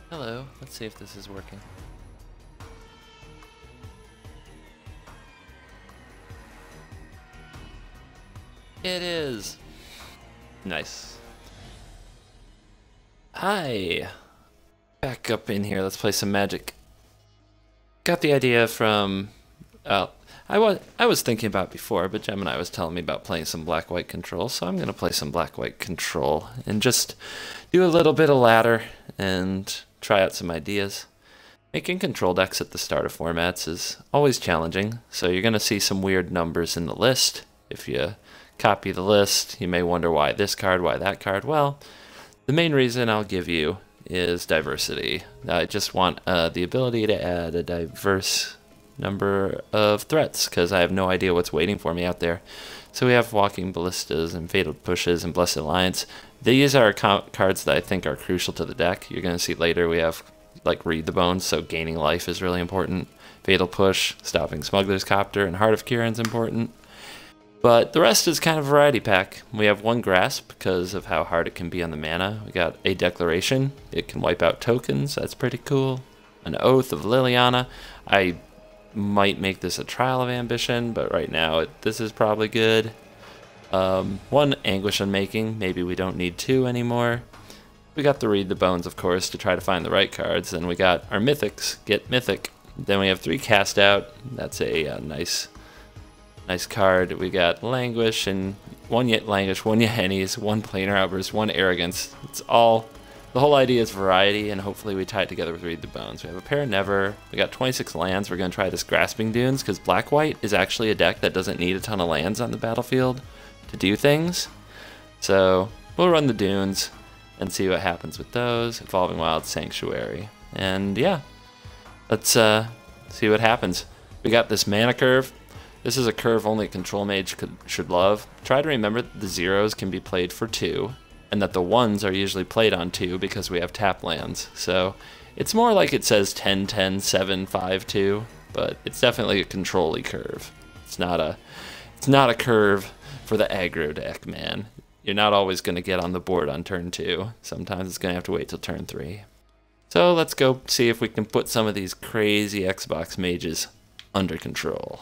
Hello, let's see if this is working. It is! Nice. Hi! Back up in here, let's play some Magic. Got the idea from... I was thinking about it before, but Gemini was telling me about playing some black-white control, so I'm going to play some black-white control and just do a little bit of ladder and try out some ideas. Making control decks at the start of formats is always challenging, so you're going to see some weird numbers in the list. If you copy the list, you may wonder why this card, why that card. Well, the main reason I'll give you is diversity. I just want the ability to add a diverse number of threats, because I have no idea what's waiting for me out there. So we have Walking Ballistas and Fatal Pushes and Blessed Alliance. These are cards that I think are crucial to the deck. You're going to see later we have like Read the Bones, so gaining life is really important. Fatal Push, stopping Smuggler's Copter, and Heart of Kiran is important. But the rest is kind of variety pack. We have one Grasp because of how hard it can be on the mana. We got a Declaration. It can wipe out tokens. That's pretty cool. An Oath of Liliana. I might make this a Trial of Ambition, but right now this is probably good. One Anguish Unmaking. Maybe we don't need two anymore. We got the Read the Bones, of course, to try to find the right cards. Then we got our Mythics. Get Mythic. Then we have 3 Cast Out. That's a nice card. We got Languish and one Languish, one Yahennies, one Planar Outburst, one Arrogance. It's all, the whole idea is variety, and hopefully we tie it together with Read the Bones. We have a pair of Never. We got 26 lands. We're going to try this Grasping Dunes, because Black-White is actually a deck that doesn't need a ton of lands on the battlefield to do things. So we'll run the Dunes and see what happens with those. Evolving Wild, Sanctuary. And yeah, let's see what happens. We got this mana curve. This is a curve only a Control Mage should love. Try to remember that the zeros can be played for 2, and that the 1s are usually played on 2 because we have tap lands. So it's more like it says 10, 10, 7, 5, 2, but it's definitely a control-y curve. It's not a curve for the aggro deck, man. You're not always going to get on the board on turn 2. Sometimes it's going to have to wait till turn 3. So let's go see if we can put some of these crazy Xbox mages under control.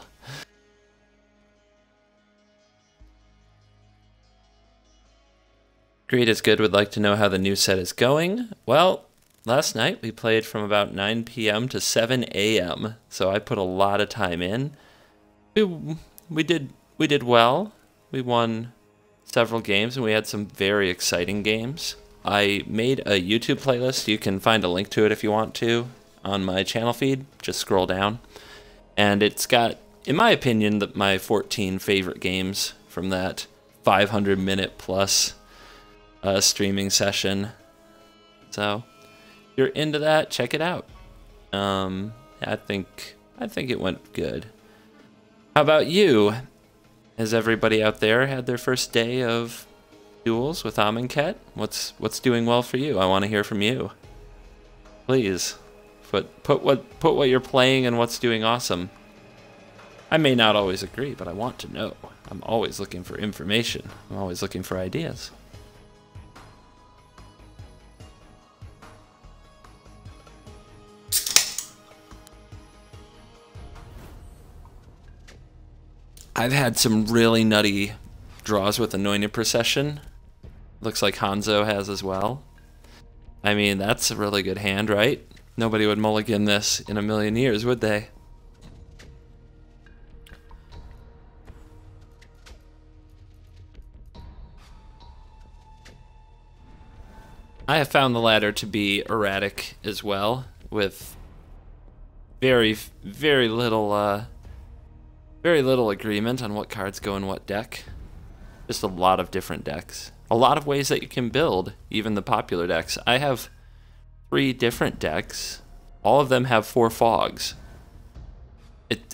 Greed is good would like to know how the new set is going. Well, last night we played from about 9 p.m. to 7 a.m., so I put a lot of time in. We did well. We won several games, and we had some very exciting games. I made a YouTube playlist. You can find a link to it if you want to on my channel feed. Just scroll down. And it's got, in my opinion, my 14 favorite games from that 500-minute plus streaming session. So if you're into that, check it out. I think it went good. How about you? Has everybody out there had their first day of duels with Amonkhet? What's doing well for you? I want to hear from you. Please put what you're playing and what's doing awesome. I may not always agree, but I want to know. I'm always looking for information. I'm always looking for ideas. I've had some really nutty draws with Anointed Procession. Looks like Hanzo has as well. I mean, that's a really good hand, right? Nobody would mulligan this in a million years, would they? I have found the ladder to be erratic as well, with very little agreement on what cards go in what deck. Just a lot of different decks. A lot of ways that you can build, even the popular decks. I have 3 different decks. All of them have 4 fogs.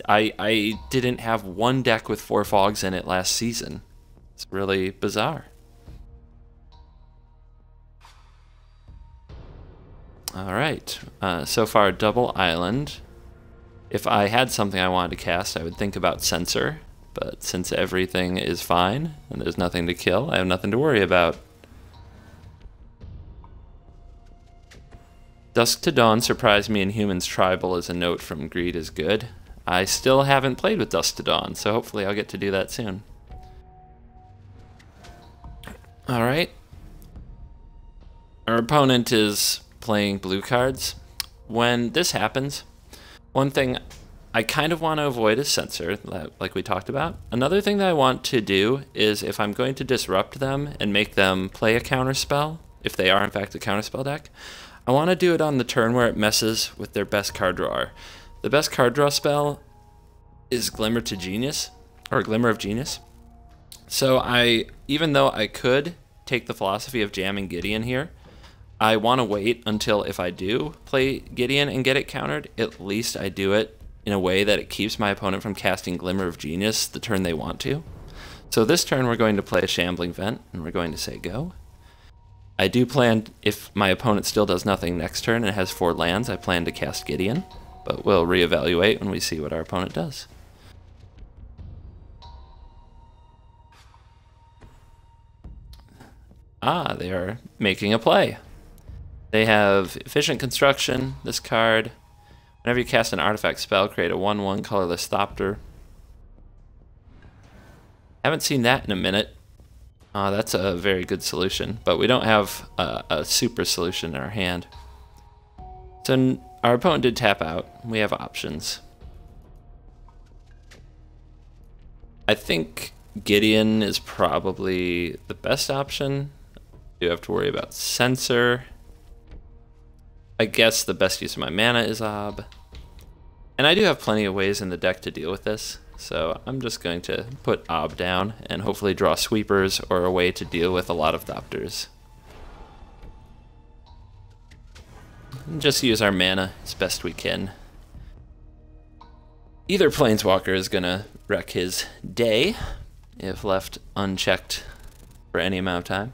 I didn't have one deck with 4 fogs in it last season. It's really bizarre. Alright, so far double island. If I had something I wanted to cast, I would think about Censor, but since everything is fine and there's nothing to kill, I have nothing to worry about. Dusk to Dawn surprised me in Humans Tribal as a note from Greed is Good. I still haven't played with Dusk to Dawn, so hopefully I'll get to do that soon. Alright. Our opponent is playing blue cards. When this happens, one thing I kind of want to avoid is censor, like we talked about. Another thing that I want to do is if I'm going to disrupt them and make them play a counterspell, if they are in fact a counterspell deck, I want to do it on the turn where it messes with their best card drawer. The best card draw spell is Glimmer to Genius, or Glimmer of Genius. So even though I could take the philosophy of jamming Gideon here, I want to wait until if I do play Gideon and get it countered, at least I do it in a way that it keeps my opponent from casting Glimmer of Genius the turn they want to. So this turn we're going to play a Shambling Vent, and we're going to say go. I do plan, if my opponent still does nothing next turn and has 4 lands, I plan to cast Gideon, but we'll reevaluate when we see what our opponent does. Ah, they are making a play. They have Efficient Construction, this card. Whenever you cast an artifact spell, create a 1/1 colorless Thopter. Haven't seen that in a minute. That's a very good solution, but we don't have a super solution in our hand. So our opponent did tap out. We have options. I think Gideon is probably the best option. Do have to worry about censor. I guess the best use of my mana is Ob. And I do have plenty of ways in the deck to deal with this. So I'm just going to put Ob down and hopefully draw sweepers or a way to deal with a lot of Thopters. And just use our mana as best we can. Either Planeswalker is going to wreck his day if left unchecked for any amount of time.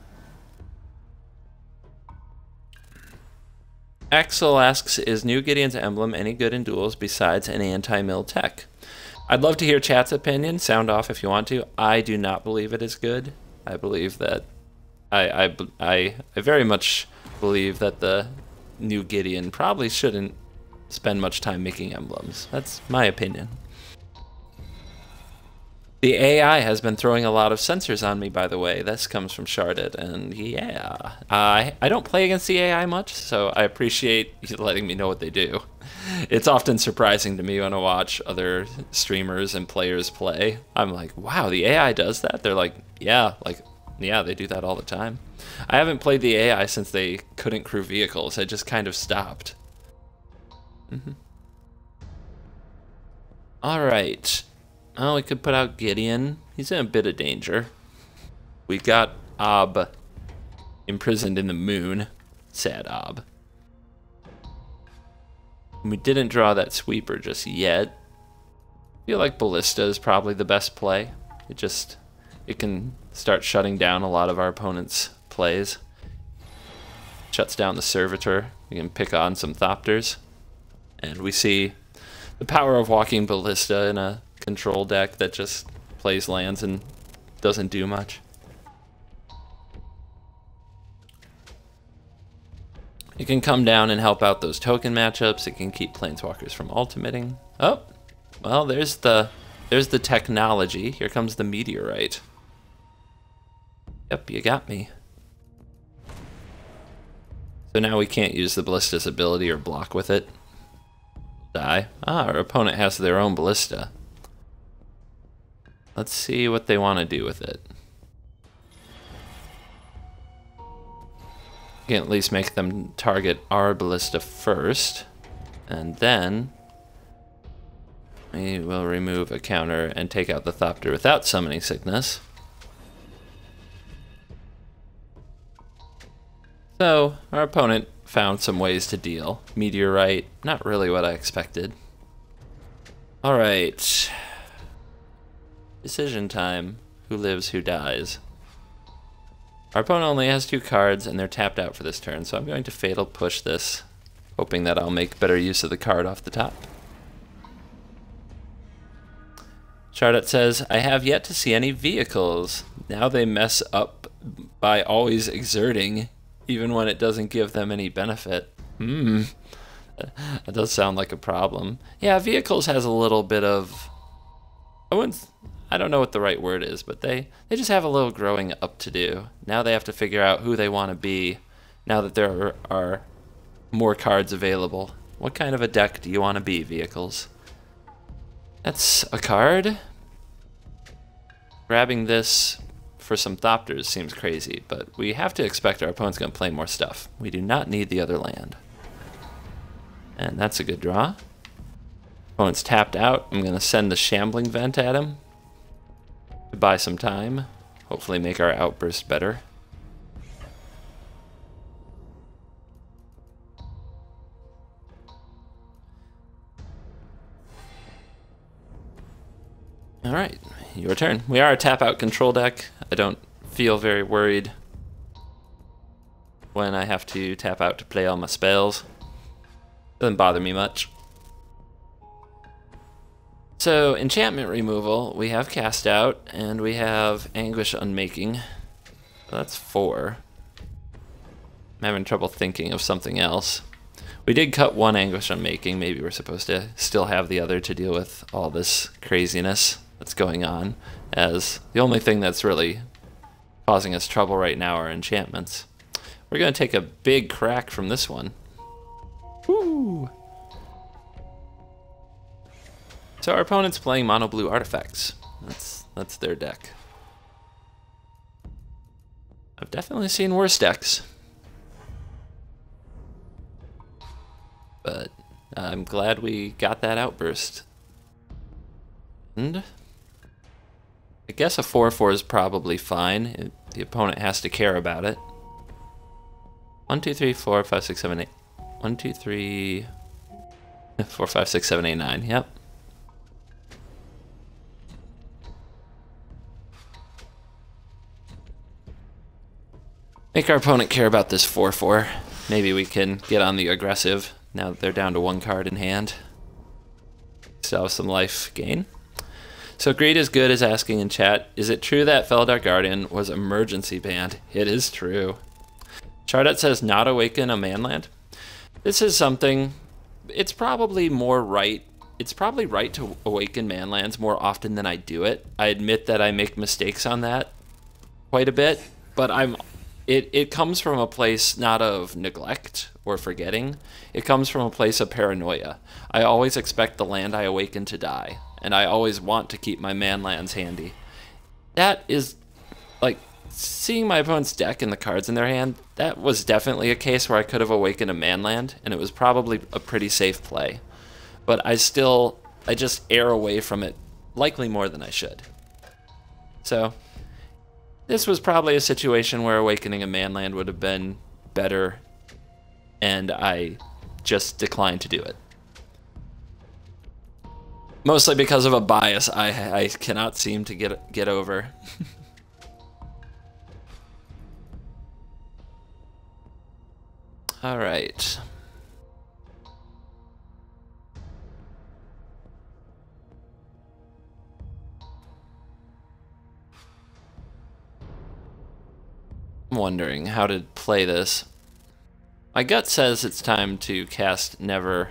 Axel asks, is New Gideon's emblem any good in duels besides an anti-mill tech? I'd love to hear chat's opinion. Sound off if you want to. I do not believe it is good. I believe that I very much believe that the New Gideon probably shouldn't spend much time making emblems. That's my opinion. The AI has been throwing a lot of censors on me, by the way. This comes from Sharded, and yeah. I don't play against the AI much, so I appreciate you letting me know what they do. It's often surprising to me when I watch other streamers and players play. I'm like, wow, the AI does that? They're like, yeah, they do that all the time. I haven't played the AI since they couldn't crew vehicles. I just kind of stopped. All right. Oh, we could put out Gideon. He's in a bit of danger. We got Ob imprisoned in the moon. Sad Ob. We didn't draw that sweeper just yet. I feel like Ballista is probably the best play. It can start shutting down a lot of our opponent's plays. Shuts down the Servitor. We can pick on some Thopters. And we see the power of walking Ballista in a control deck that just plays lands and doesn't do much. It can come down and help out those token matchups. It can keep Planeswalkers from ultimating. Oh, well, there's the technology. Here comes the meteorite. Yep, you got me. So now we can't use the Ballista's ability or block with it. Die. Ah, our opponent has their own Ballista. Let's see what they want to do with it. We can at least make them target our Ballista first, and then we will remove a counter and take out the Thopter without summoning Sickness. So our opponent found some ways to deal. Meteorite, not really what I expected. Alright. Decision time. Who lives, who dies? Our opponent only has 2 cards, and they're tapped out for this turn, so I'm going to Fatal Push this, hoping that I'll make better use of the card off the top. Charlotte says, I have yet to see any vehicles. Now they mess up by always exerting, even when it doesn't give them any benefit. Hmm. That does sound like a problem. Yeah, vehicles has a little bit of... I don't know what the right word is, but they just have a little growing up to do. Now they have to figure out who they want to be now that there are more cards available. What kind of a deck do you want to be, vehicles? That's a card. Grabbing this for some Thopters seems crazy, but we have to expect our opponent's going to play more stuff. We do not need the other land. And that's a good draw. Opponent's tapped out. I'm going to send the Shambling Vent at him to buy some time. Hopefully make our outburst better. Alright, your turn. We are a tap-out control deck. I don't feel very worried when I have to tap out to play all my spells. Doesn't bother me much. So, enchantment removal, we have Cast Out, and we have Anguish Unmaking. That's 4. I'm having trouble thinking of something else. We did cut one Anguish Unmaking. Maybe we're supposed to still have the other to deal with all this craziness that's going on, as the only thing that's really causing us trouble right now are enchantments. We're going to take a big crack from this one. Woo! So our opponent's playing mono blue artifacts. That's their deck. I've definitely seen worse decks. But I'm glad we got that outburst. And I guess a 4/4 is probably fine. The opponent has to care about it. 1, 2, 3, 4, 5, 6, 7, 8. 1, 2, 3, 4, 5, 6, 7, 8, 9. Yep. Make our opponent care about this 4/4. Maybe we can get on the aggressive now that they're down to 1 card in hand. Still have some life gain. So Greed is Good is asking in chat, is it true that Felidar Guardian was emergency banned? It is true. Chardet says not awaken a manland. This is something, it's probably more right. It's probably right to awaken manlands more often than I do it. I admit that I make mistakes on that quite a bit, but it comes from a place not of neglect or forgetting. It comes from a place of paranoia. I always expect the land I awaken to die, and I always want to keep my manlands handy. That is, like, seeing my opponent's deck and the cards in their hand, that was definitely a case where I could have awakened a manland, and it was probably a pretty safe play. But I just err away from it, likely more than I should. So, this was probably a situation where awakening a manland would have been better, and I just declined to do it. Mostly because of a bias I cannot seem to get over. All right. I'm wondering how to play this. My gut says it's time to cast Never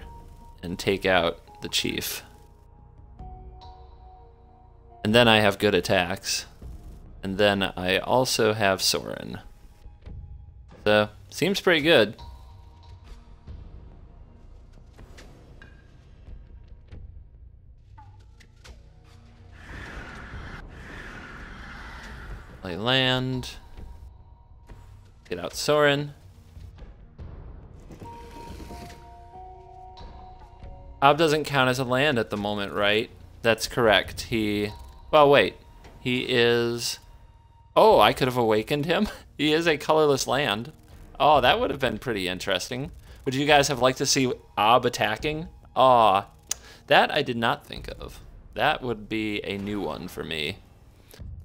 and take out the Chief. And then I have good attacks. And then I also have Sorin. So, seems pretty good. Play land. Get out Sorin. Ob doesn't count as a land at the moment, right? That's correct. Well, wait. He is... Oh, I could have awakened him? He is a colorless land. Oh, that would have been pretty interesting. Would you guys have liked to see Ob attacking? Aw, that I did not think of. That would be a new one for me.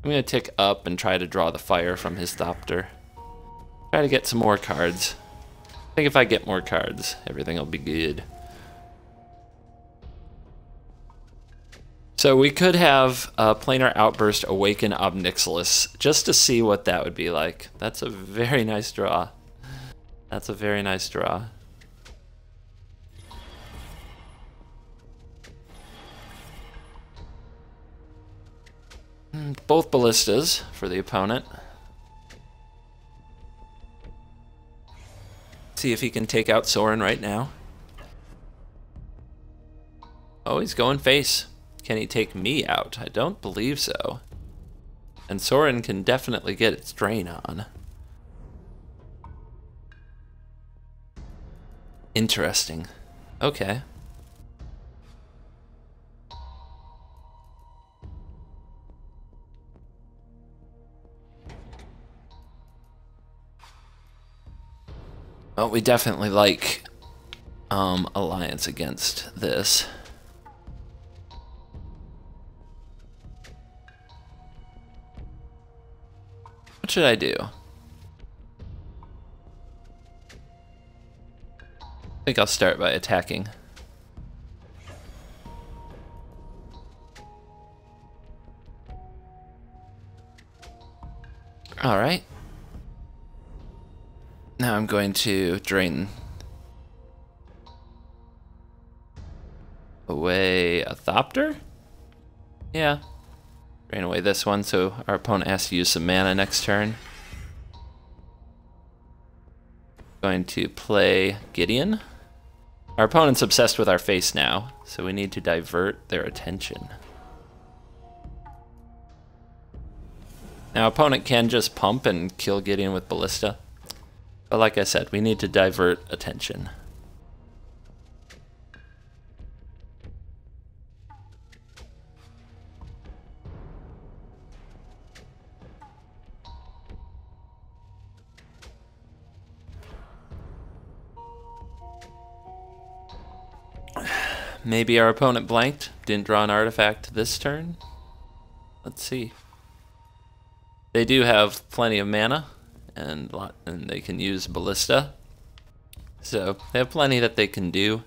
I'm going to tick up and try to draw the fire from his Thopter. Try to get some more cards. I think if I get more cards, everything will be good. So we could have Planar Outburst awaken Ob Nixilis just to see what that would be like. That's a very nice draw. That's a very nice draw. Both ballistas for the opponent. See if he can take out Soren right now. Oh, he's going face. Can he take me out? I don't believe so. And Soren can definitely get its drain on. Interesting. Okay. Well, we definitely like alliance against this. What should I do? I think I'll start by attacking. All right. Now I'm going to drain away a Thopter? Yeah. Drain away this one, so our opponent has to use some mana next turn. Going to play Gideon. Our opponent's obsessed with our face now, so we need to divert their attention. Now, opponent can just pump and kill Gideon with Ballista. But like I said, we need to divert attention. Maybe our opponent blanked, didn't draw an artifact this turn. Let's see. They do have plenty of mana, and they can use Ballista. So they have plenty that they can do.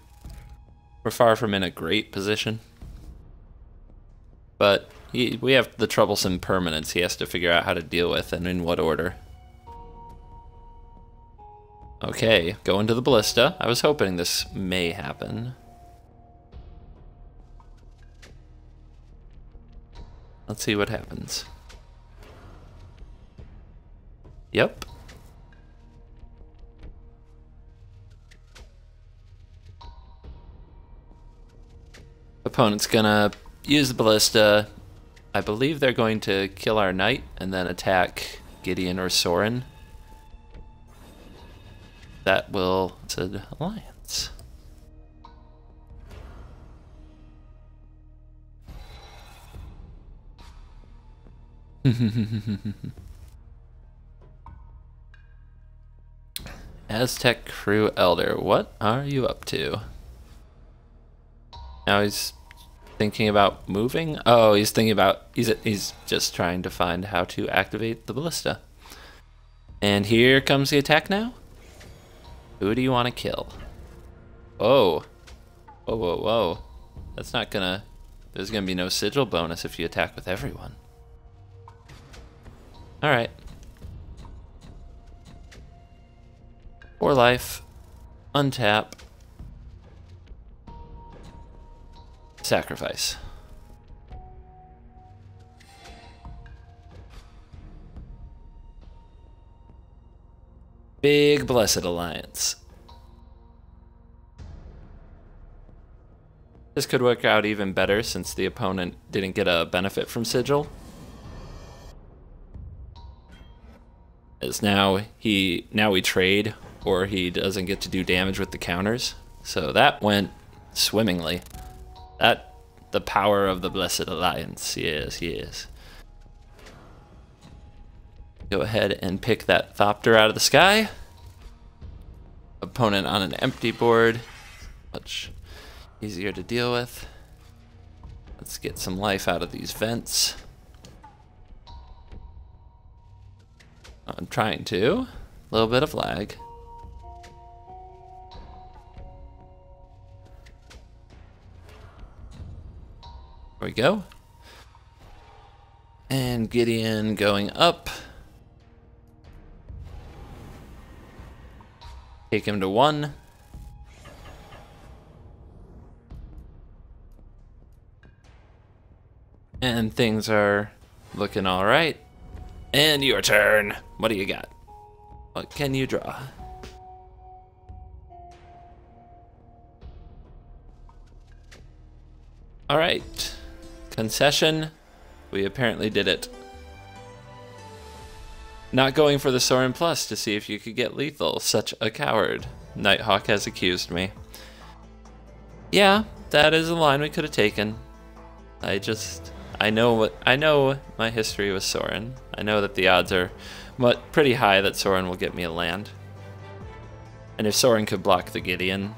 We're far from in a great position. But we have the troublesome permanents he has to figure out how to deal with and in what order. Okay, going to the Ballista. I was hoping this may happen. Let's see what happens. Yep. Opponent's gonna use the Ballista. I believe they're going to kill our knight and then attack Gideon or Soren. That will said alliance. Aztec Crew Elder, what are you up to? Now he's thinking about moving? Oh, he's thinking about, he's just trying to find how to activate the Ballista. And here comes the attack now. Who do you want to kill? Whoa. Whoa, whoa, whoa. That's not gonna, there's gonna be no sigil bonus if you attack with everyone. Alright. 4 life. Untap. Sacrifice. Big Blessed Alliance. This could work out even better since the opponent didn't get a benefit from Sigil. As now we trade, or he doesn't get to do damage with the counters. So that went swimmingly. The power of the Blessed Alliance, yes, yes. Go ahead and pick that Thopter out of the sky. Opponent on an empty board, much easier to deal with. Let's get some life out of these vents. I'm trying to. A little bit of lag. There we go. And Gideon going up. Take him to 1. And things are Looking all right. And your turn. What do you got? What can you draw? All right. Concession. We apparently did it. Not going for the Soren Plus to see if you could get lethal. Such a coward. Nighthawk has accused me. Yeah, that is a line we could have taken. I know my history with Soren. I know that the odds are pretty high that Soren will get me a land. And if Soren could block the Gideon.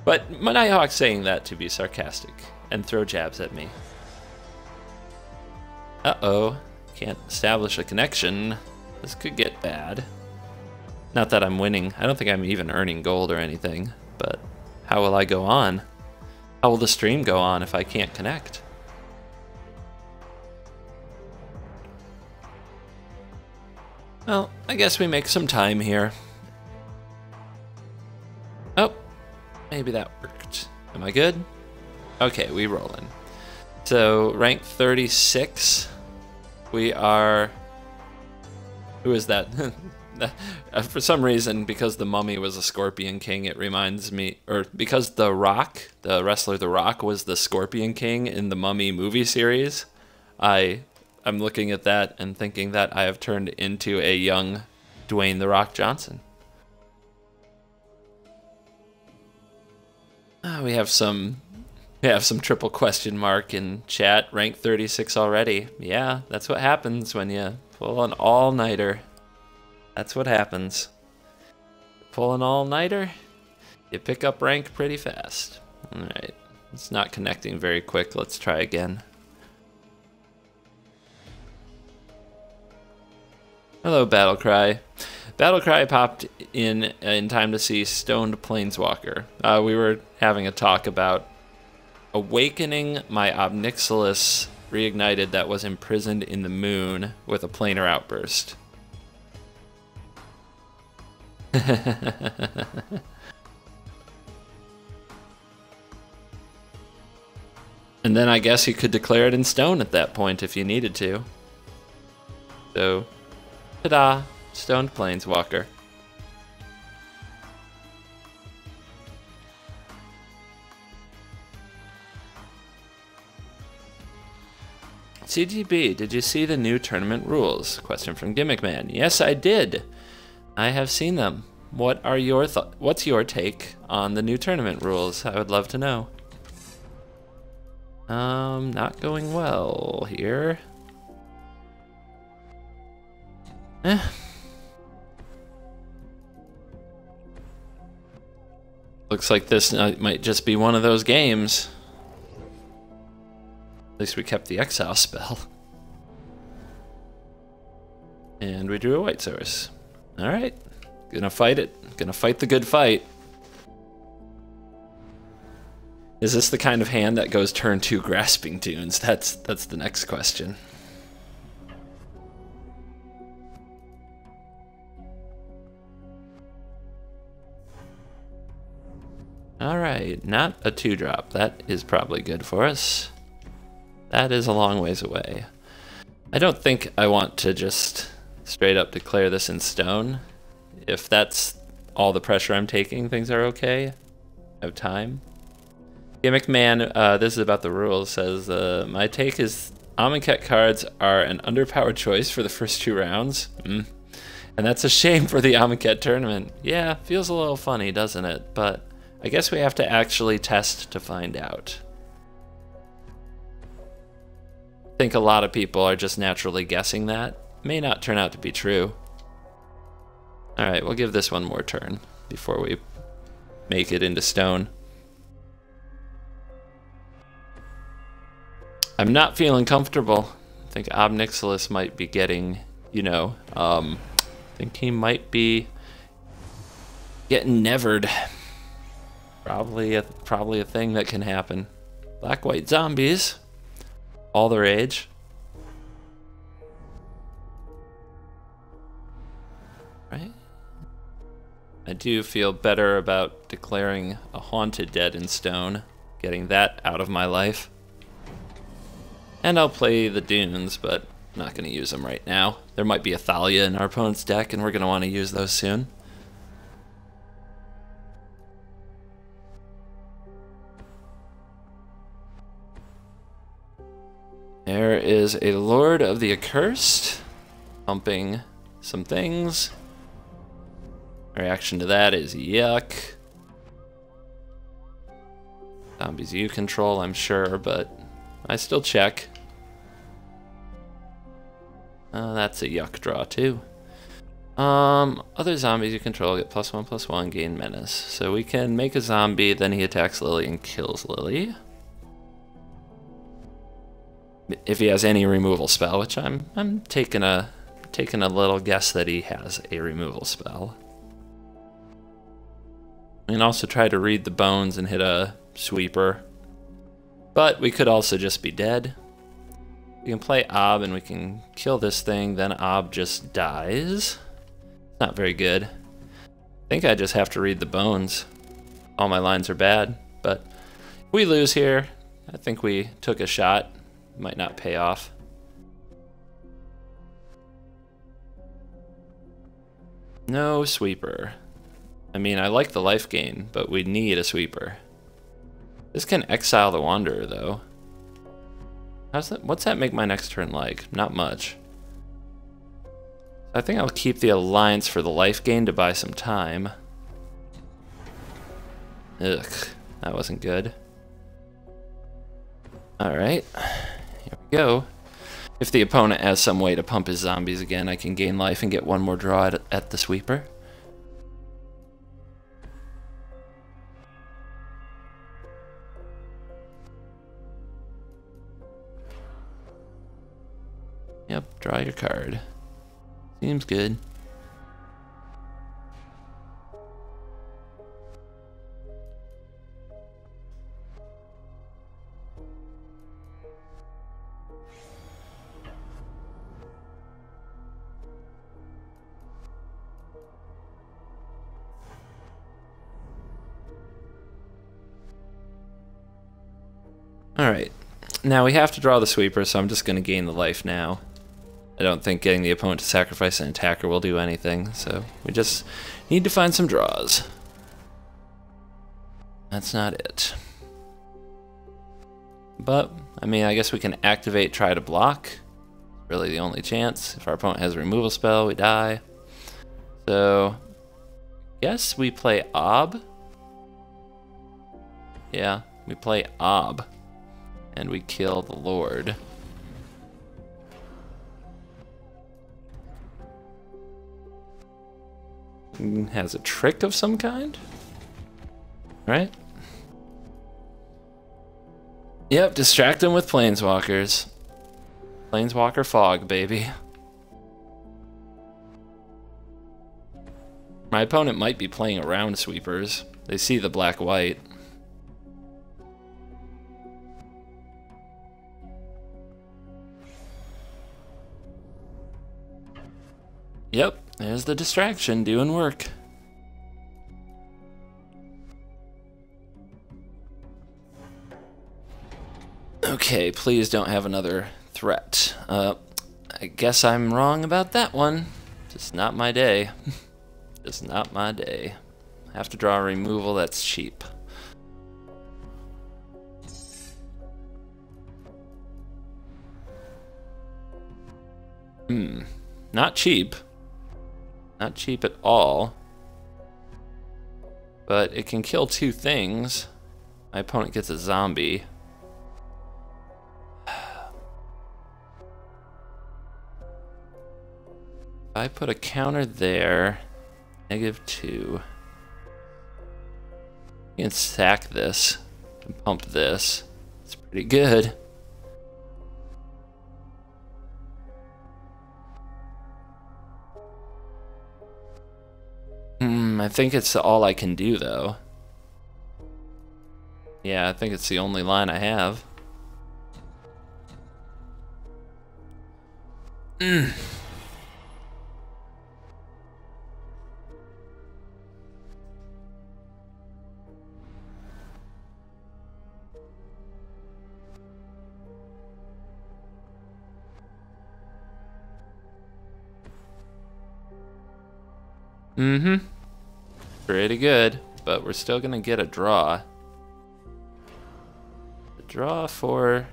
But my Nighthawk's saying that to be sarcastic and throw jabs at me. Uh-oh. Can't establish a connection. This could get bad. Not that I'm winning. I don't think I'm even earning gold or anything. But how will I go on? How will the stream go on if I can't connect? Well, I guess we make some time here. Oh, maybe that worked. Am I good? Okay, we rolling. So, rank 36. We are... Who is that? For some reason, because the Mummy was a Scorpion King, it reminds me... Or because The Rock, the wrestler The Rock, was the Scorpion King in the Mummy movie series, I'm looking at that and thinking that I have turned into a young Dwayne The Rock Johnson. We have some triple question mark in chat. Rank 36 already. Yeah, that's what happens when you pull an all-nighter. That's what happens. Pull an all-nighter, you pick up rank pretty fast. Alright, it's not connecting very quick. Let's try again. Hello, Battlecry. Battlecry popped in time to see Stoned Planeswalker. We were having a talk about awakening my Obnixilis reignited that was imprisoned in the moon with a planar outburst. And then I guess you could declare it in stone at that point if you needed to. So, ta-da, Stoned Planeswalker. CGB, did you see the new tournament rules? Question from Gimmick Man. Yes, I did. I have seen them. What are your what's your take on the new tournament rules? I would love to know. Not going well here. Looks like this might just be one of those games. At least we kept the exile spell. And we drew a white source. Alright. Gonna fight it. Gonna fight the good fight. Is this the kind of hand that goes turn 2 Grasping Tunes? That's the next question. Alright, not a 2-drop. That is probably good for us. That is a long ways away. I don't think I want to just straight up declare this in stone. If that's all the pressure I'm taking, things are okay. I have time. Gimmick Man, this is about the rules, says, my take is Amonkhet cards are an underpowered choice for the first 2 rounds. And that's a shame for the Amonkhet tournament. Yeah, feels a little funny, doesn't it? But I guess we have to actually test to find out. I think a lot of people are just naturally guessing that. May not turn out to be true. Alright, we'll give this one more turn before we make it into stone. I'm not feeling comfortable. I think Obnixilis might be getting, you know, I think he might be getting nevered. Probably a thing that can happen. Black-white zombies. All the rage. Right? I do feel better about declaring a Haunted Dead in stone. Getting that out of my life. And I'll play the dunes, but I'm not going to use them right now. There might be a Thalia in our opponent's deck, and we're going to want to use those soon. There is a Lord of the Accursed, pumping some things. Reaction to that is yuck. Zombies you control, I'm sure, but I still check. That's a yuck draw too. Other zombies you control get +1/+1, gain menace. So we can make a zombie, then he attacks Lily and kills Lily. If he has any removal spell, which I'm taking a little guess that he has a removal spell. We can also try to read the bones and hit a sweeper. But we could also just be dead. We can play Ob and we can kill this thing, then Ob just dies. Not very good. I think I just have to read the bones. All my lines are bad, but if we lose here, I think we took a shot. Might not pay off. No sweeper. I mean, I like the life gain, but we need a sweeper. This can exile the Wanderer, though. How's that? What's that make my next turn like? Not much. I think I'll keep the Alliance for the life gain to buy some time. Ugh, that wasn't good. Alright, here we go. If the opponent has some way to pump his zombies again, I can gain life and get one more draw at the sweeper. Yep, draw your card. Seems good. Alright, now we have to draw the sweeper, so I'm just going to gain the life now. I don't think getting the opponent to sacrifice an attacker will do anything, so we just need to find some draws. That's not it. But, I mean, I guess we can activate Try to Block. Really the only chance. If our opponent has a removal spell, we die. So, yes, we play Ob. Yeah, we play Ob. And we kill the Lord. Has a trick of some kind? Right? Yep, distract them with Planeswalkers. Planeswalker Fog, baby. My opponent might be playing around sweepers. They see the black-white. Yep, there's the distraction doing work. Okay, please don't have another threat. I guess I'm wrong about that one. Just not my day. Just not my day. I have to draw a removal that's cheap. Not cheap. Not cheap at all. But it can kill two things. My opponent gets a zombie. If I put a counter there, -2. You can sack this and pump this. It's pretty good. I think it's all I can do, though. Yeah, I think it's the only line I have. Mm-hmm. Pretty good, but we're still gonna get a draw. A draw for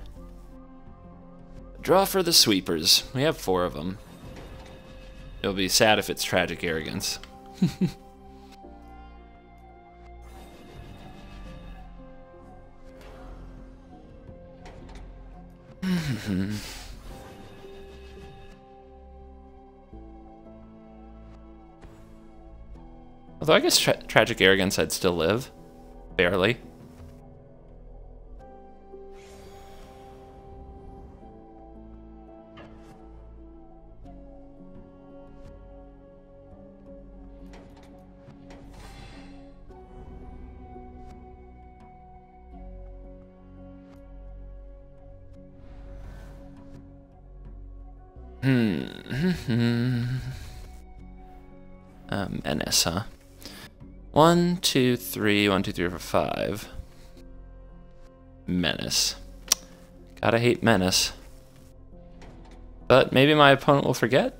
the sweepers. We have 4 of them. It'll be sad if it's tragic arrogance. Although I guess tragic arrogance I'd still live. Barely. Menace, huh? 1, 2, 3, 1, 2, 3, 4, 5. Menace. Gotta hate menace. But maybe my opponent will forget?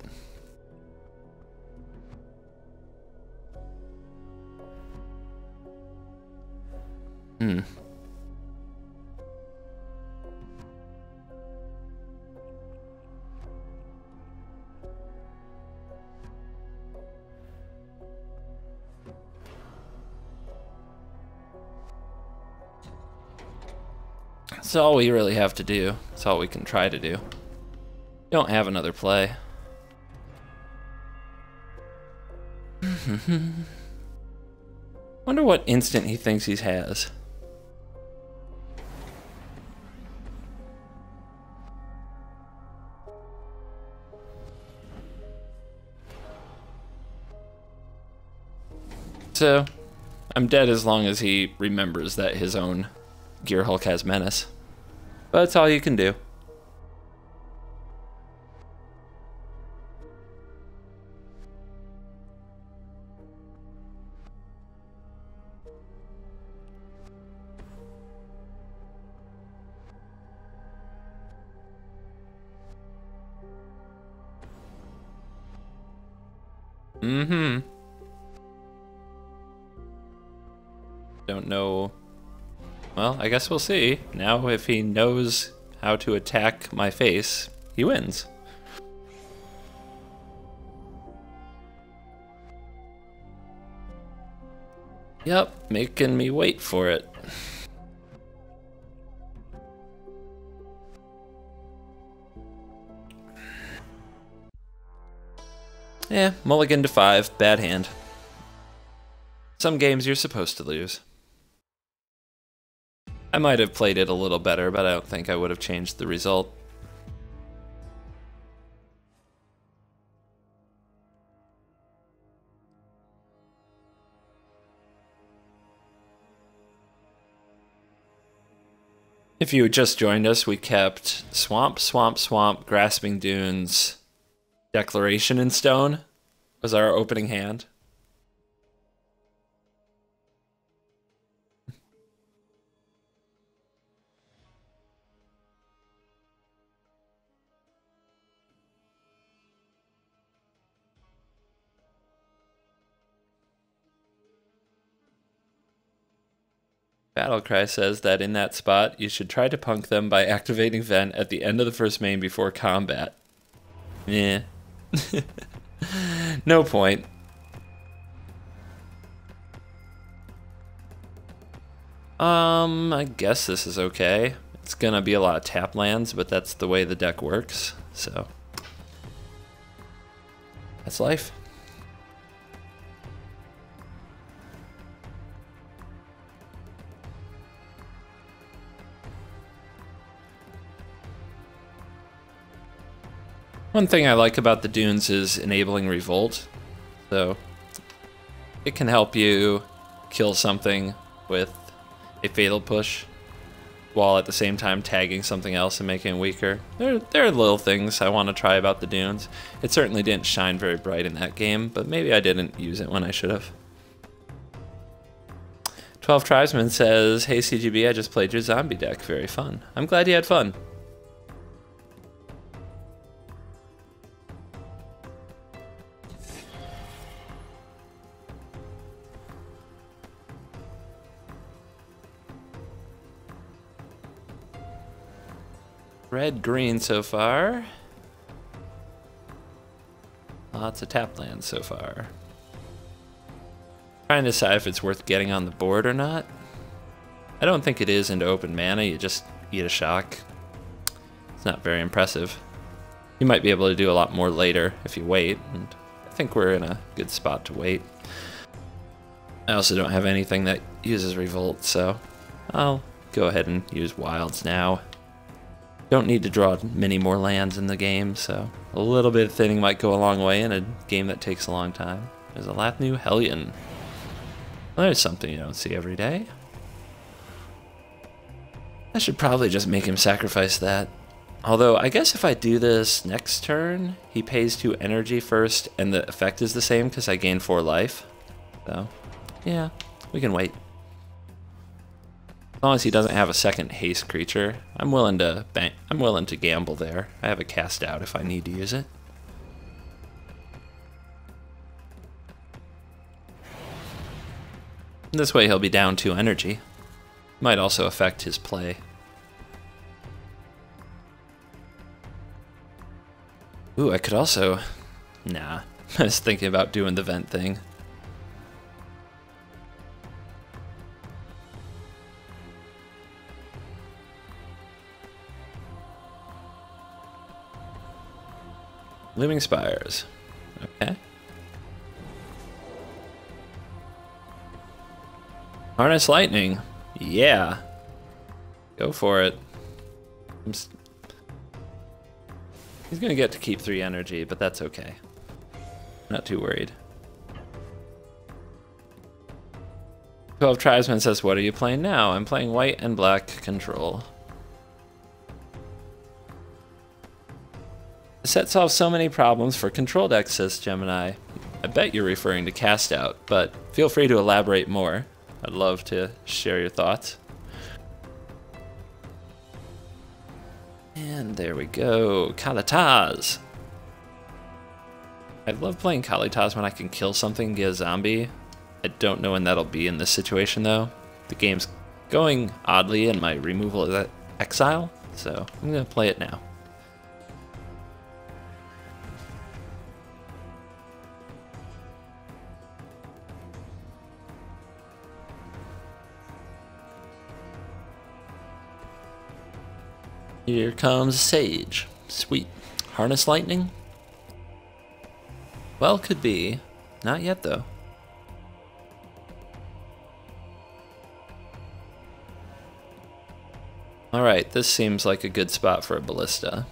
That's all we really have to do. That's all we can try to do. Don't have another play. Wonder what instant he thinks he has. So, I'm dead as long as he remembers that his own Gear Hulk has menace. But that's all you can do. Don't know. Well, I guess we'll see. Now, if he knows how to attack my face, he wins. Yep, making me wait for it. Yeah, mulligan to 5, bad hand. Some games you're supposed to lose. I might have played it a little better, but I don't think I would have changed the result. If you had just joined us, we kept Swamp, Swamp, Swamp, Grasping Dunes, Declaration in Stone was our opening hand. Battlecry says that in that spot, you should try to punk them by activating Vent at the end of the first main before combat. Yeah. No point. I guess this is okay. It's gonna be a lot of tap lands, but that's the way the deck works, so. That's life. One thing I like about the Dunes is enabling Revolt, so it can help you kill something with a Fatal Push while at the same time tagging something else and making it weaker. There are little things I want to try about the Dunes. It certainly didn't shine very bright in that game, but maybe I didn't use it when I should have. 12 Tribesman says, "Hey CGB, I just played your zombie deck. Very fun." I'm glad you had fun. Red-green so far. Lots of tap lands so far. Trying to decide if it's worth getting on the board or not. I don't think it is into open mana, you just eat a shock. It's not very impressive. You might be able to do a lot more later if you wait, and I think we're in a good spot to wait. I also don't have anything that uses Revolt, so I'll go ahead and use Wilds now. Don't need to draw many more lands in the game, so a little bit of thinning might go a long way in a game that takes a long time. There's a Lathnu Hellion. Well, there's something you don't see every day. I should probably just make him sacrifice that. Although, I guess if I do this next turn, he pays 2 energy first, and the effect is the same because I gain 4 life. So, yeah, we can wait. As long as he doesn't have a second haste creature, I'm willing to gamble there. I have a cast out if I need to use it. This way he'll be down 2 energy. Might also affect his play. Ooh, I could also... Nah, I was thinking about doing the vent thing. Looming Spires. Okay. Harness Lightning. Yeah. Go for it. He's gonna get to keep 3 energy, but that's okay. Not too worried. 12 Tribesman says, what are you playing now? I'm playing white and black control. The set solves so many problems for control decks, says Gemini. I bet you're referring to Cast Out, but feel free to elaborate more. I'd love to share your thoughts. And there we go, Kalitas. I love playing Kalitas when I can kill something and get a zombie. I don't know when that'll be in this situation though. The game's going oddly and my removal is at exile, so I'm gonna play it now. Here comes Sage. Sweet. Harness Lightning? Well, could be. Not yet, though. Alright, this seems like a good spot for a Ballista.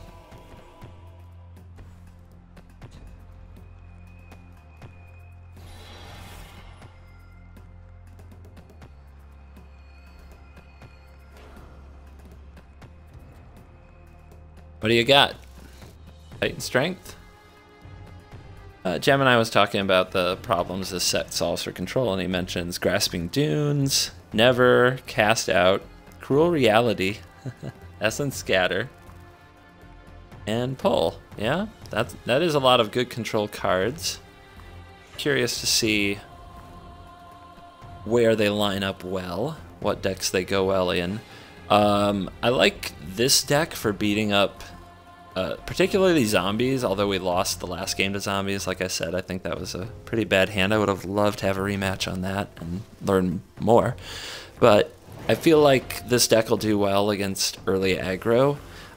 What do you got? Titan Strength? Gemini was talking about the problems this set solves for control, and he mentions Grasping Dunes, Never, Cast Out, Cruel Reality, Essence Scatter, and Pull. Yeah, that is a lot of good control cards. Curious to see where they line up well, what decks they go well in. I like this deck for beating up particularly zombies, although we lost the last game to zombies. Like I said, I think that was a pretty bad hand. I would have loved to have a rematch on that and learn more. But I feel like this deck will do well against early aggro.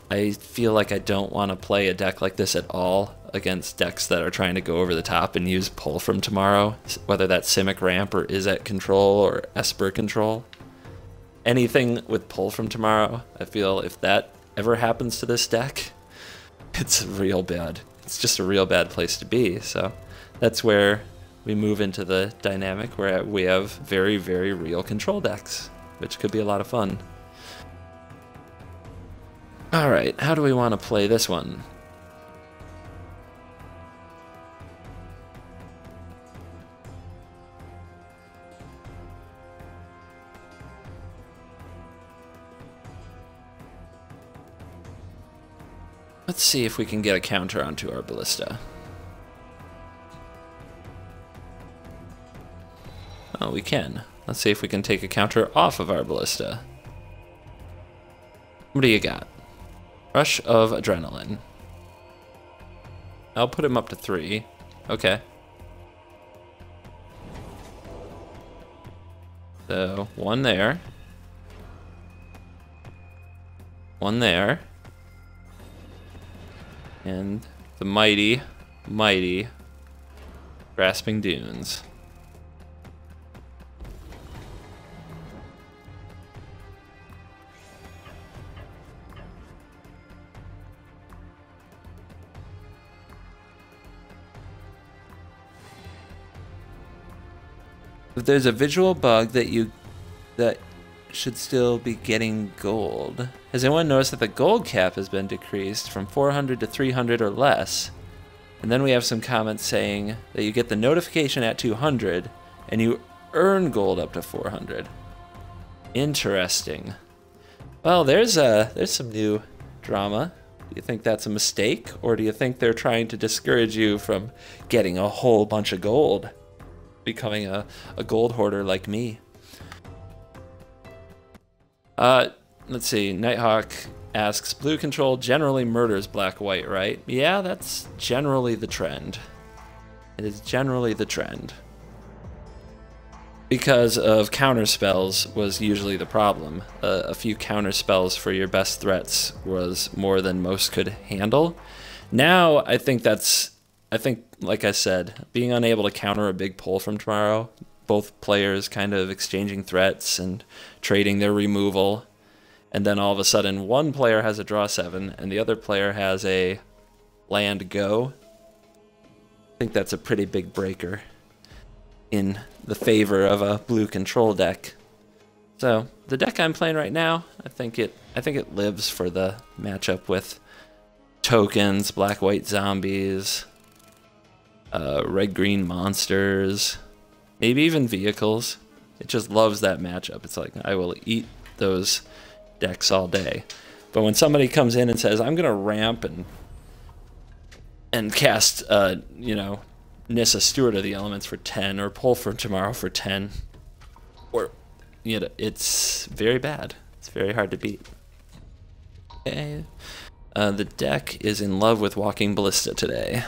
I feel like I don't want to play a deck like this at all against decks that are trying to go over the top and use Pull from Tomorrow, whether that's Simic Ramp or Izzet Control or Esper Control. Anything with Pull from Tomorrow, I feel if that ever happens to this deck, it's real bad. It's just a real bad place to be. So that's where we move into the dynamic where we have very, very real control decks, which could be a lot of fun. All right, how do we want to play this one? Let's see if we can get a counter onto our Ballista. Oh, we can. Let's see if we can take a counter off of our Ballista. What do you got? Rush of adrenaline. I'll put him up to 3. Okay. So, 1 there. 1 there. And the mighty, mighty Grasping Dunes. If there's a visual bug that should still be getting gold. Has anyone noticed that the gold cap has been decreased from 400 to 300 or less? And then we have some comments saying that you get the notification at 200 and you earn gold up to 400. Interesting. Well, there's some new drama. Do you think that's a mistake, or do you think they're trying to discourage you from getting a whole bunch of gold? Becoming a gold hoarder like me. Let's see. Nighthawk asks, blue control generally murders black-white, right? Yeah, that's generally the trend. It is generally the trend. Because of counter spells was usually the problem. A few counter spells for your best threats was more than most could handle. Now, I think, like I said, being unable to counter a big pull from tomorrow, both players kind of exchanging threats and trading their removal, and then all of a sudden one player has a draw 7 and the other player has a land go. I think that's a pretty big breaker in the favor of a blue control deck. So the deck I'm playing right now, I think it lives for the matchup with tokens, black-white zombies, red-green monsters, maybe even vehicles. It just loves that matchup. It's like, I will eat those decks all day. But when somebody comes in and says, I'm gonna ramp and cast Nissa, Steward of the Elements for 10, or pull for tomorrow for 10, or it's very bad. It's very hard to beat. Okay. The deck is in love with Walking Ballista today.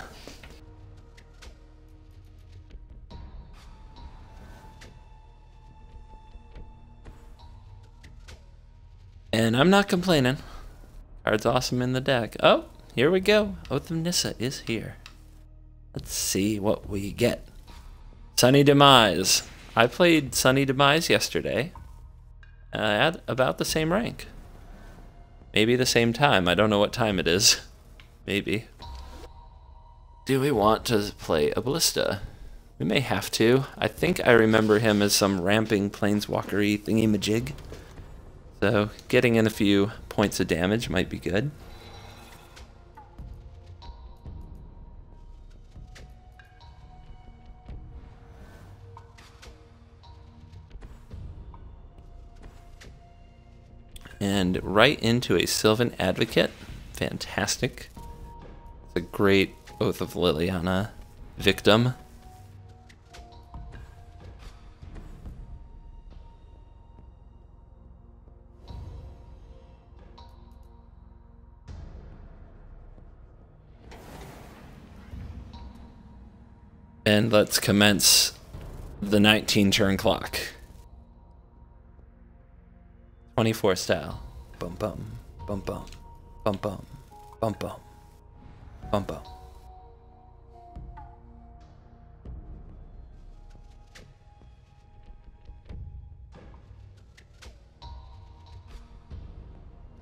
And I'm not complaining. Card's awesome in the deck. Oh, here we go. Oath of Nissa is here. Let's see what we get. Sunny Demise. I played Sunny Demise yesterday. At about the same rank. Maybe the same time. I don't know what time it is. Maybe. Do we want to play a Ballista? We may have to. I think I remember him as some ramping planeswalker-y thingy-majig. So getting in a few points of damage might be good. And right into a Sylvan Advocate. Fantastic. It's a great Oath of Liliana victim. And let's commence the 19-turn clock. 24 style. Bum bum, bum bum, bum bum, bum bum, bum bum.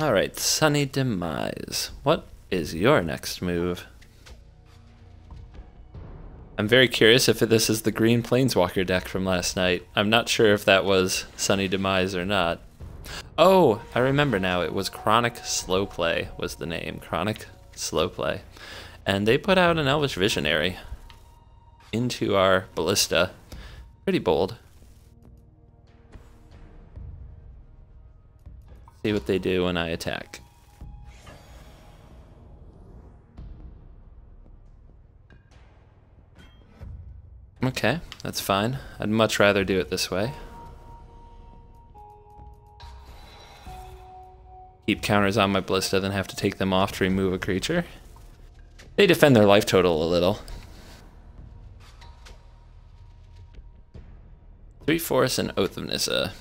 Alright, Sunny Demise. What is your next move? I'm very curious if this is the green Planeswalker deck from last night. I'm not sure if that was Sunny Demise or not. Oh, I remember now. It was Chronic Slow Play was the name. Chronic Slow Play. And they put out an Elvish Visionary into our Ballista. Pretty bold. See what they do when I attack. Okay, that's fine. I'd much rather do it this way. Keep keep counters on my ballista than have to take them off to remove a creature. They defend their life total a little. 3 Force and Oath of Nissa.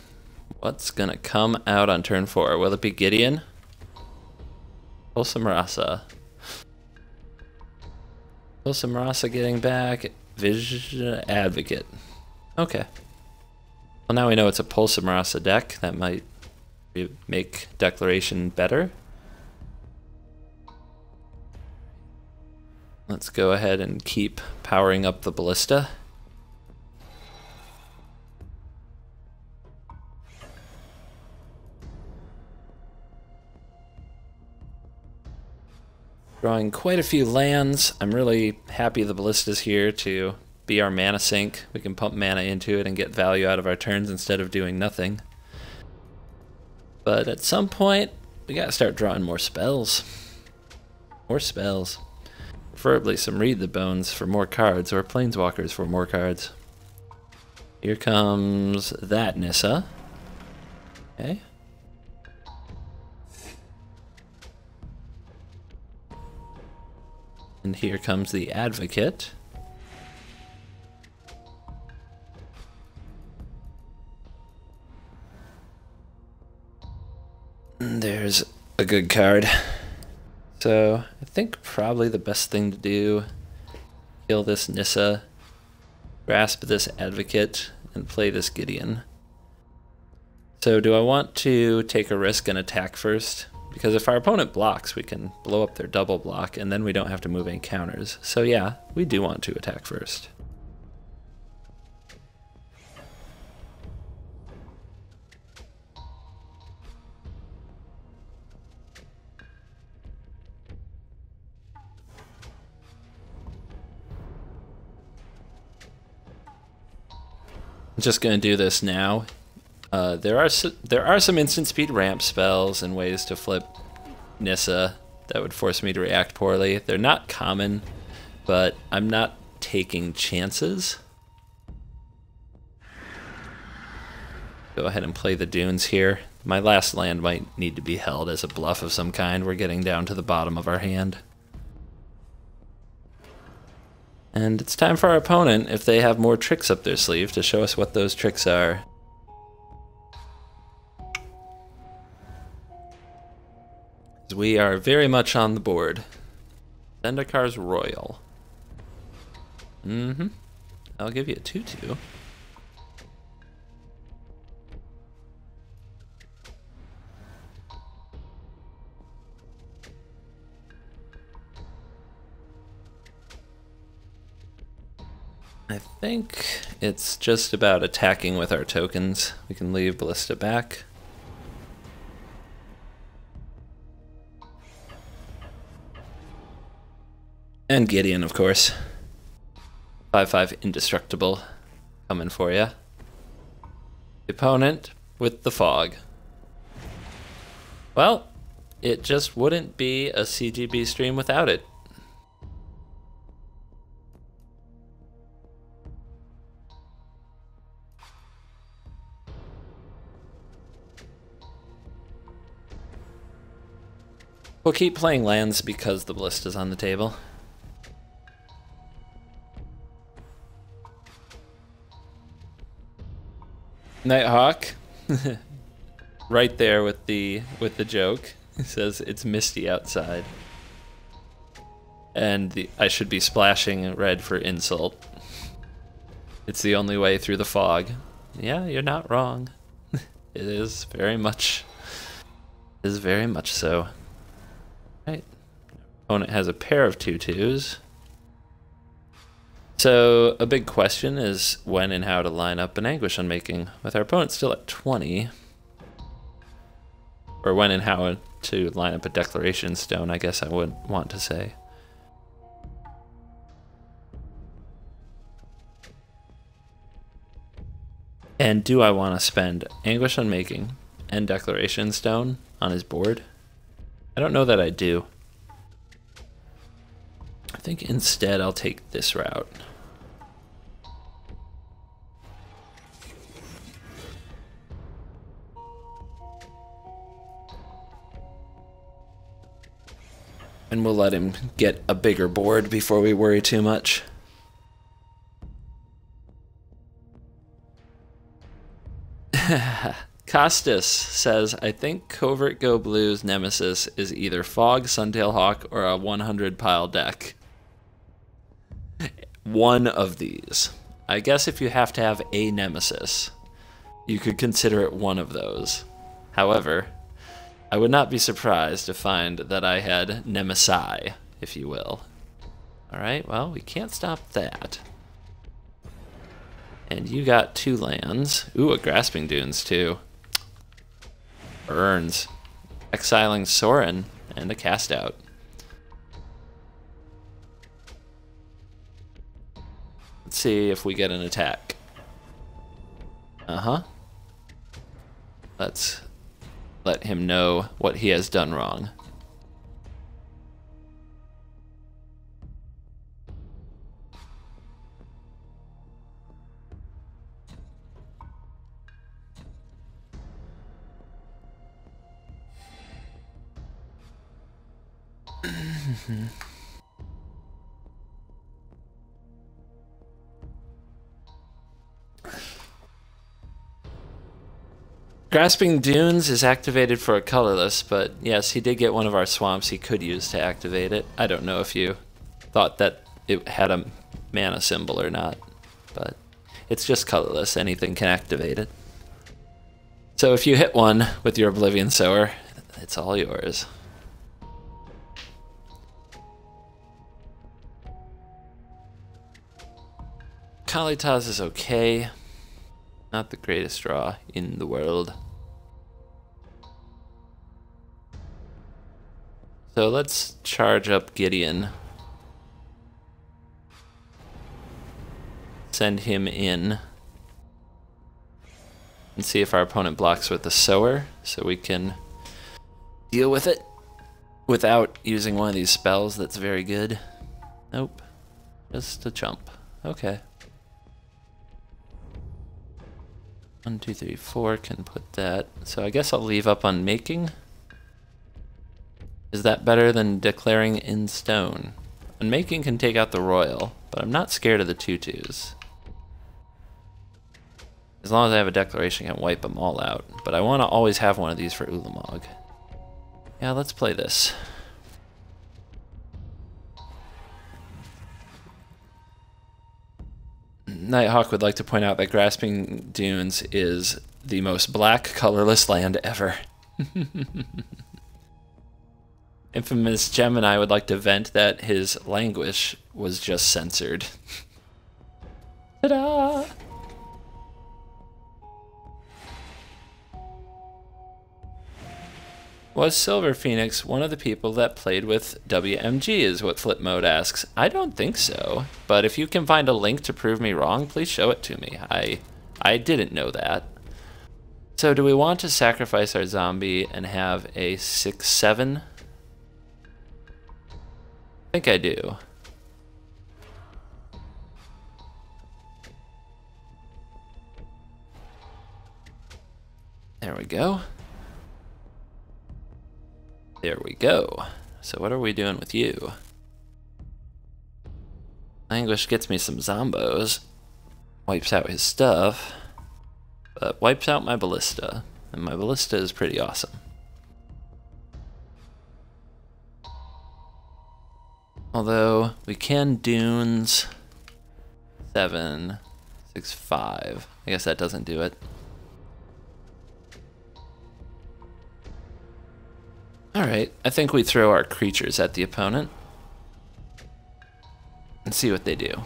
What's gonna come out on turn 4? Will it be Gideon? Tulsa Marasa. Tulsa Marasa getting back. Vision Advocate. Okay. Well, now we know it's a Pulsa Marasa deck. That might make Declaration better. Let's go ahead and keep powering up the ballista. Drawing quite a few lands. I'm really happy the ballista's here to be our mana sink. We can pump mana into it and get value out of our turns instead of doing nothing. But at some point, we gotta start drawing more spells. More spells. Preferably some Read the Bones for more cards, or Planeswalkers for more cards. Here comes that Nissa. Okay. And here comes the Advocate. And there's a good card. So I think probably the best thing to do, kill this Nissa, grasp this Advocate, and play this Gideon. So do I want to take a risk and attack first? Because if our opponent blocks, we can blow up their double block, and then we don't have to move any counters. So yeah, we do want to attack first. I'm just going to do this now. There are some instant speed ramp spells and ways to flip Nissa that would force me to react poorly. They're not common, but I'm not taking chances. Go ahead and play the Dunes here. My last land might need to be held as a bluff of some kind. We're getting down to the bottom of our hand. And it's time for our opponent, if they have more tricks up their sleeve, to show us what those tricks are. We are very much on the board. Zendakar's Royal. I'll give you a 2/2. I think it's just about attacking with our tokens. We can leave Ballista back. And Gideon, of course. 5/5 indestructible coming for ya. The opponent with the fog. Well, it just wouldn't be a CGB stream without it. We'll keep playing lands because the Ballista's on the table. Nighthawk, right there with the joke. He says it's misty outside, and I should be splashing red for insult. It's the only way through the fog. Yeah, you're not wrong. It is very much so. Right. Opponent has a pair of 2/2s. So a big question is when and how to line up an Anguish Unmaking. With our opponent still at 20, or when and how to line up a Declaration Stone, I guess I would want to say. And do I want to spend Anguish Unmaking and Declaration Stone on his board? I don't know that I do. I think instead I'll take this route. And we'll let him get a bigger board before we worry too much. Costas says, I think CovertGoBlue's nemesis is either Fog, Suntail Hawk, or a 100 pile deck. One of these. I guess if you have to have a nemesis, you could consider it one of those. However, I would not be surprised to find that I had nemesi, if you will. Alright, well, we can't stop that. And you got 2 lands. Ooh, a Grasping Dunes, too. Burns. Exiling Sorin and a Cast Out. Let's see if we get an attack. Uh-huh. Let's let him know what he has done wrong. Grasping Dunes is activated for a colorless, but yes, he did get one of our swamps he could use to activate it. I don't know if you thought that it had a mana symbol or not, but it's just colorless. Anything can activate it. So if you hit one with your Oblivion Sower, it's all yours. Kalitas is okay. Not the greatest draw in the world. So let's charge up Gideon. Send him in. And see if our opponent blocks with the Sower, so we can deal with it without using one of these spells that's very good. Nope. Just a chump. Okay. 1, 2, 3, 4 can put that. So I guess I'll leave up on making. Is that better than declaring in stone? Unmaking can take out the royal, but I'm not scared of the 2/2s. As long as I have a declaration, I can wipe them all out. But I want to always have one of these for Ulamog. Yeah, let's play this. Nighthawk would like to point out that Grasping Dunes is the most black, colorless land ever. Infamous Gemini would like to vent that his languish was just censored. Ta-da! Was Silver Phoenix one of the people that played with WMG, is what Flip Mode asks. I don't think so, but if you can find a link to prove me wrong, please show it to me. I didn't know that. So do we want to sacrifice our zombie and have a 6/7? I think I do. There we go. There we go. So what are we doing with you? Languish gets me some zombos. Wipes out his stuff. But wipes out my ballista. And my ballista is pretty awesome. Although we can Dunes 7, 6, 5. I guess that doesn't do it. Alright, I think we throw our creatures at the opponent and see what they do.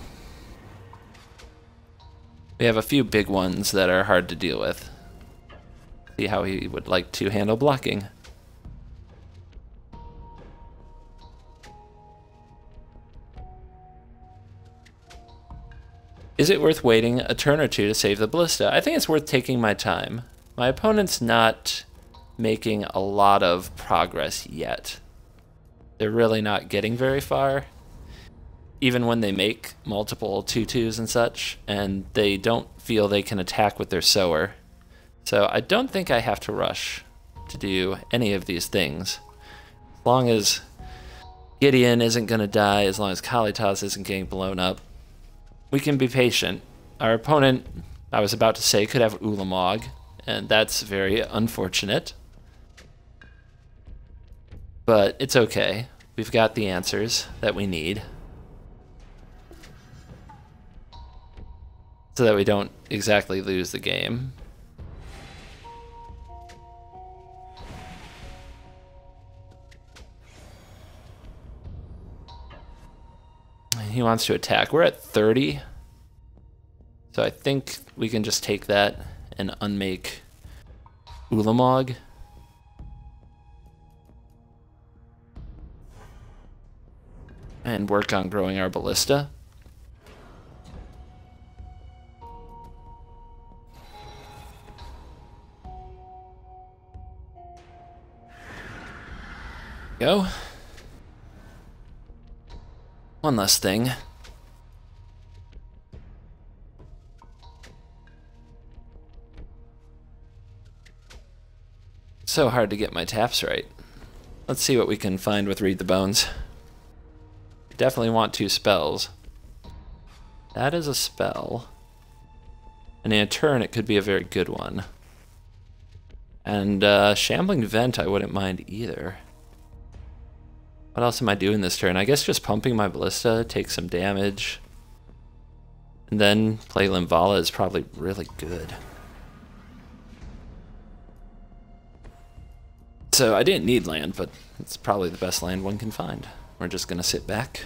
We have a few big ones that are hard to deal with. See how he would like to handle blocking. Is it worth waiting a turn or two to save the ballista? I think it's worth taking my time. My opponent's not making a lot of progress yet. They're really not getting very far, even when they make multiple 2/2s and such, and they don't feel they can attack with their Sower. So I don't think I have to rush to do any of these things. As long as Gideon isn't going to die as long as Kalitas isn't getting blown up. We can be patient. Our opponent, I was about to say, could have Ulamog, and that's very unfortunate. But it's okay. We've got the answers that we need. So that we don't exactly lose the game. He wants to attack. We're at 30. So I think we can just take that and unmake Ulamog. And work on growing our ballista. Go. One less thing. So hard to get my taps right. Let's see what we can find with Read the Bones. Definitely want 2 spells. That is a spell. And in a turn, it could be a very good one. And Shambling Vent, I wouldn't mind either. What else am I doing this turn? I guess just pumping my ballista, take some damage. And then play Limvala is probably really good. So I didn't need land, but it's probably the best land one can find. We're just gonna sit back.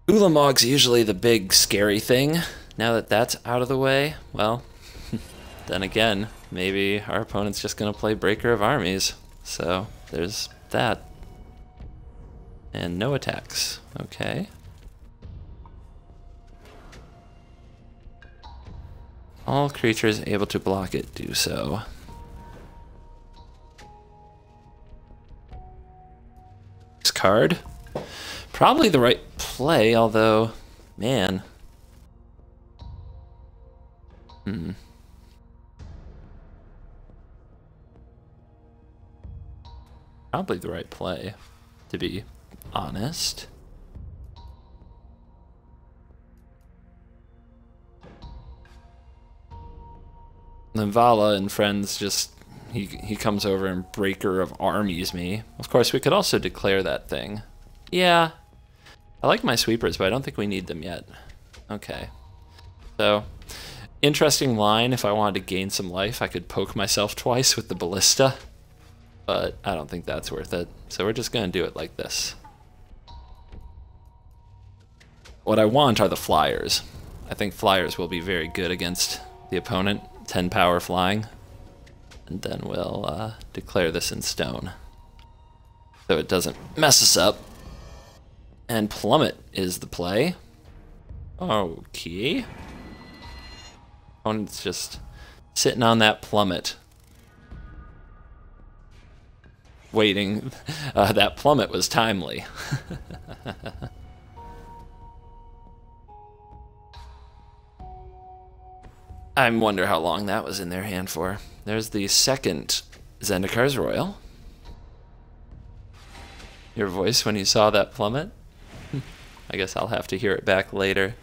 Ulamog's usually the big scary thing. Now that that's out of the way, well, then again, maybe our opponent's just gonna play Breaker of Armies. So there's that. And no attacks. Okay. All creatures able to block it do so. This card. Probably the right play, although, man. Probably the right play, to be honest. Limvala and friends just, he comes over and Breaker of Armies me. Of course, we could also declare that thing. Yeah, I like my sweepers, but I don't think we need them yet. Okay. So, interesting line. If I wanted to gain some life, I could poke myself twice with the ballista. But I don't think that's worth it. So we're just going to do it like this. What I want are the flyers. I think flyers will be very good against the opponent. 10 power flying. And then we'll declare this in stone. So it doesn't mess us up. And Plummet is the play. Okay. Opponent's just sitting on that Plummet. Waiting. That Plummet was timely. I wonder how long that was in their hand for. There's the second Zendikar's Royal. Your voice when you saw that Plummet? I guess I'll have to hear it back later.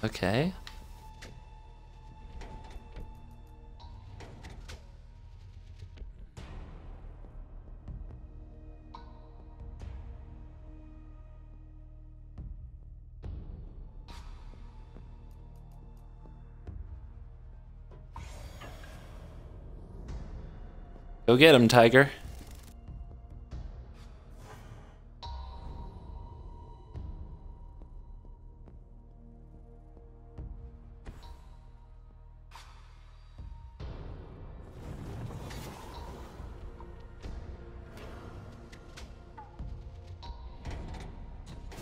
Okay. Go get him, Tiger.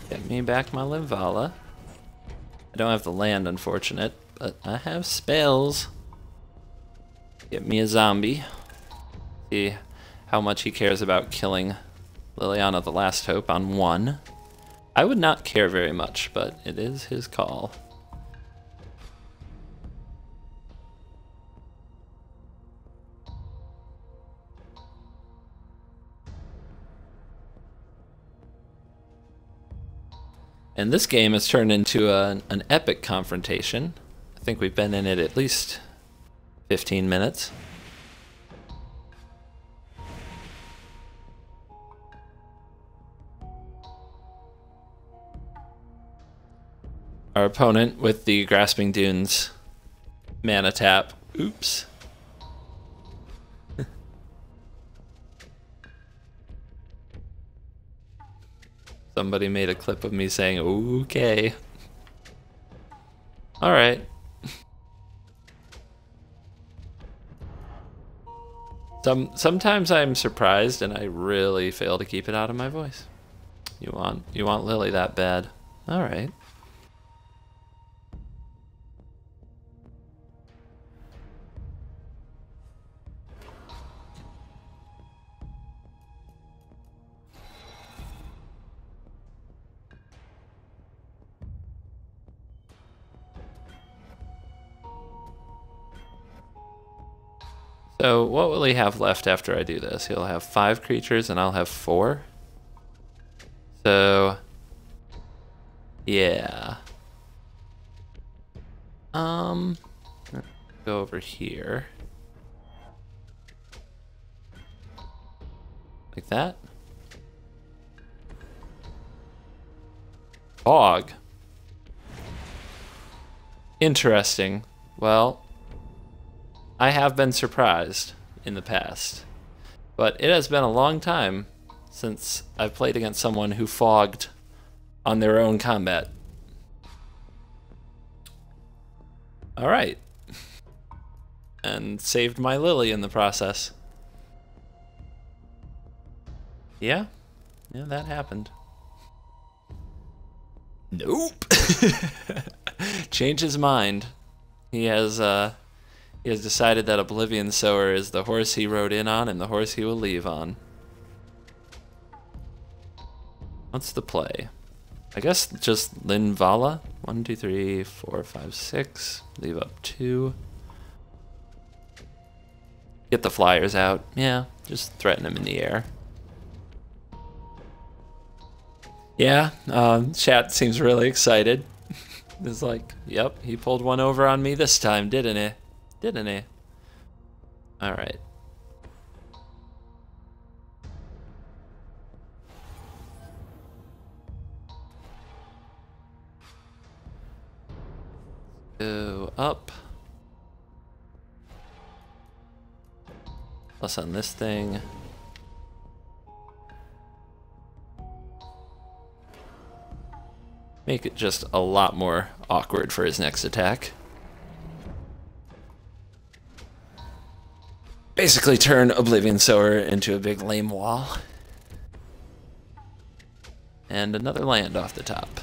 Get me back my Limvala. I don't have the land, unfortunate, but I have spells. Get me a zombie. See how much he cares about killing Liliana the Last Hope on 1. I would not care very much, but it is his call. And this game has turned into an epic confrontation. I think we've been in it at least 15 minutes. Our opponent with the Grasping Dunes mana tap. Oops. Somebody made a clip of me saying, okay. Alright. Sometimes I'm surprised and I really fail to keep it out of my voice. You want Lily that bad. Alright. So what will he have left after I do this? He'll have 5 creatures and I'll have 4. So yeah. Go over here. Like that. Fog. Interesting. Well, I have been surprised in the past, but it has been a long time since I've played against someone who fogged on their own combat. Alright. And saved my Lily in the process. Yeah, that happened. Nope. Change his mind. He has decided that Oblivion Sower is the horse he rode in on and the horse he will leave on. What's the play? I guess just Linvala. 1, 2, 3, 4, 5, 6. Leave up 2. Get the flyers out. Yeah, just threaten him in the air. Yeah, chat seems really excited. It's like, yep, he pulled one over on me this time, didn't he? Didn't he? Alright. Go up. Plus on this thing. Make it just a lot more awkward for his next attack. Basically turn Oblivion Sower into a big lame wall. And another land off the top.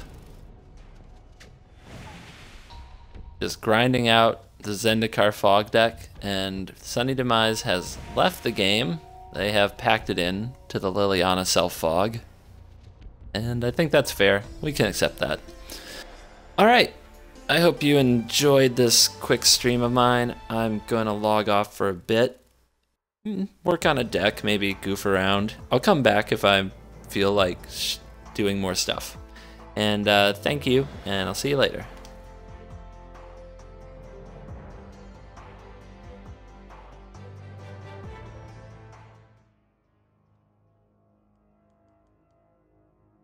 Just grinding out the Zendikar Fog deck, and Sunny Demise has left the game. They have packed it in to the Liliana Self-Fog. And I think that's fair. We can accept that. Alright. I hope you enjoyed this quick stream of mine. I'm going to log off for a bit. Work on a deck, maybe goof around. I'll come back if I feel like doing more stuff. And thank you, and I'll see you later.